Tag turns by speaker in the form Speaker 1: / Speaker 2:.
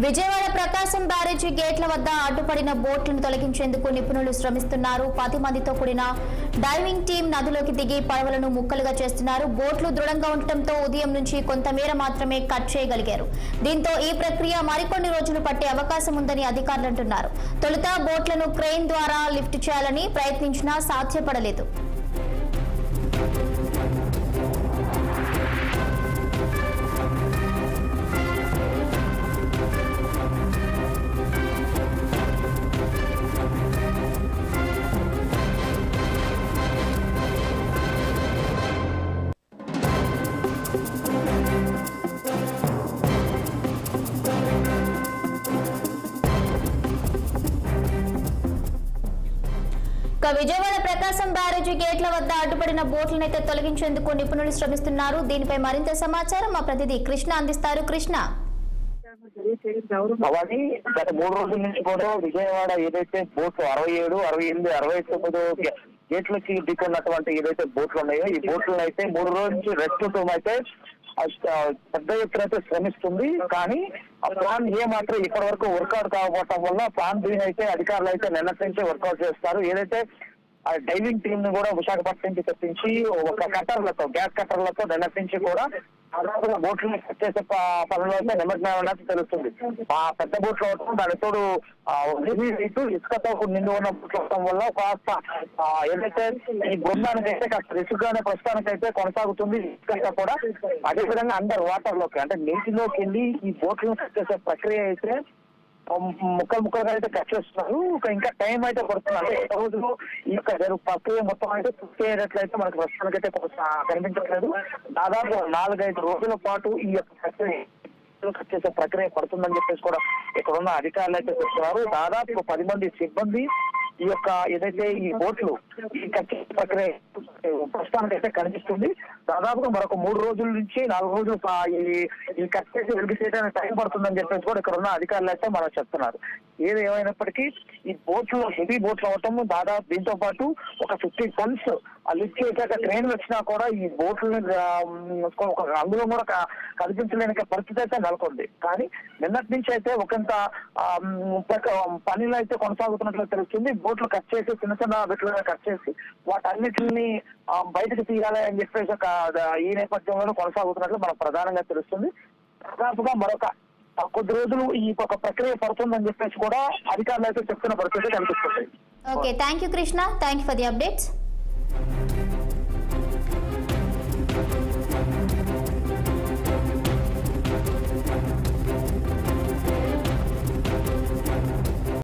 Speaker 1: విజయవాడ ప్రకాశం బ్యారేజీ గేట్ల వద్ద అడ్డుపడిన బోట్లను తొలగించేందుకు నిపుణులు శ్రమిస్తున్నారు. 10 మందితో కూడిన డైవింగ్ టీం నదిలోకి దిగి పడవలను ముక్కలుగా చేస్తున్నారు. బోట్లు దృఢంగా ఉండటంతో ఉదయం నుంచి కొంతమేర మాత్రమే కట్ చేయగలిగారు. దీంతో ఈ ప్రక్రియ మరికొన్ని రోజులు పట్టే అవకాశం ఉందని అధికారులు అంటున్నారు. తొలుత బోట్లను క్రెయిన్ ద్వారా లిఫ్ట్ చేయాలని ప్రయత్నించినా సాధ్యపడలేదు. విజయవాడ ప్రకాశం బ్యారేజీ గేట్ల వద్ద అడ్డుపడిన బోట్లనైతే తొలగించేందుకు నిపుణులు శ్రమిస్తున్నారు. దీనిపై మరింత సమాచారం మా ప్రతినిధి కృష్ణ అందిస్తారు. కృష్ణ,
Speaker 2: గత 3 రోజుల నుంచి కూడా విజయవాడ ఏదైతే బోట్లు 67, 68, 69 గేట్లకి ఢీకొన్నటువంటి ఏదైతే బోట్లు ఉన్నాయో ఈ బోట్లను అయితే 3 రోజుల నుంచి రెస్క్యూ అయితే పెద్ద ఎత్తున అయితే శ్రమిస్తుంది. కానీ ఆ ప్లాన్ ఏ మాత్రం ఇప్పటి వరకు వర్కౌట్ కాకపోవటం వల్ల ప్లాన్ బి అయితే అధికారులు అయితే నిన్నటి నుంచి వర్కౌట్ చేస్తారు. ఏదైతే ఆ డైవింగ్ టీమ్ ను కూడా విశాఖపట్నం నుంచి తెప్పించి ఒక కట్టర్లతో గ్యాస్ కట్టర్లతో నిన్నటి నుంచి కూడా దాదాపుగా బోట్లను సెట్ చేసే పనులు అయితే నిమగ్నం అన్నట్టు తెలుస్తుంది. ఆ పెద్ద బోట్లు అవటం దాని తోడు ఇసుకతో నిండి ఉన్న బోట్లు అవటం వల్ల కాస్త ఏదైతే ఈ బృందానికి అయితే కాస్త రిస్క్ గానే ప్రస్తుతానికైతే కొనసాగుతుంది. ఇసుక కూడా అదేవిధంగా అండర్ వాటర్ లోకి అంటే నీటిలోకి వెళ్ళి ఈ బోట్లను సెట్ చేసే ప్రక్రియ అయితే ముక్కలుగా అయితే కట్ చేస్తున్నారు. ఇంకా టైం అయితే పడుతుంది. అంటే రోజులు ఈ యొక్క ప్రక్రియ మొత్తం అయితే పూర్తి అయ్యేటట్లయితే మనకు ప్రస్తుతానికి అయితే కనిపించట్లేదు. దాదాపు 4-5 రోజుల పాటు ఈ యొక్క ప్రక్రియ కట్ చేసే ప్రక్రియ పడుతుందని చెప్పేసి కూడా ఇక్కడ ఉన్న అధికారులు అయితే చెప్తున్నారు. దాదాపు 10 మంది సిబ్బంది ఈ యొక్క ఏదైతే ఈ బోట్లు ఈ కట్ చేసే ప్రక్రియ ప్రస్తుతానికి అయితే కనిపిస్తుంది. దాదాపుగా మరొక 3 రోజుల నుంచి 4 రోజులు ఈ కట్ చేసి వెలిగి చేయడానికి టైం పడుతుందని చెప్పేసి కూడా ఇక్కడ ఉన్న అధికారులు అయితే మనం చెప్తున్నారు. ఏది ఏమైనప్పటికీ ఈ బోట్లు హెవీ బోట్లు అవటం దాదాపు దీంతో పాటు ఒక 50 టన్స్ లిఫ్ట్ చేశాక ట్రైన్లు వచ్చినా కూడా ఈ బోట్లని ఒక అందులో కూడా కనిపించలేని పరిస్థితి అయితే నెలకొంది. కానీ నిన్నటి నుంచి అయితే ఒకంత పనిలో అయితే కొనసాగుతున్నట్లు తెలుస్తుంది. బోట్లు కట్ చేసి చిన్న బిట్లుగా కట్ చేసి వాటన్నిటిని బయటకు తీయాలి అని చెప్పేసి ఈ నేపథ్యంలో కొనసాగుతున్నట్లు మనకు ప్రధానంగా తెలుస్తుంది. దాదాపుగా మరొక కొద్ది రోజులు ఈ ఒక ప్రక్రియ పడుతుందని చెప్పేసి కూడా అధికారులు అయితే చెప్తున్న పరిస్థితి కనిపిస్తుంది.
Speaker 1: Okay, thank you Krishna, thank you for the updates.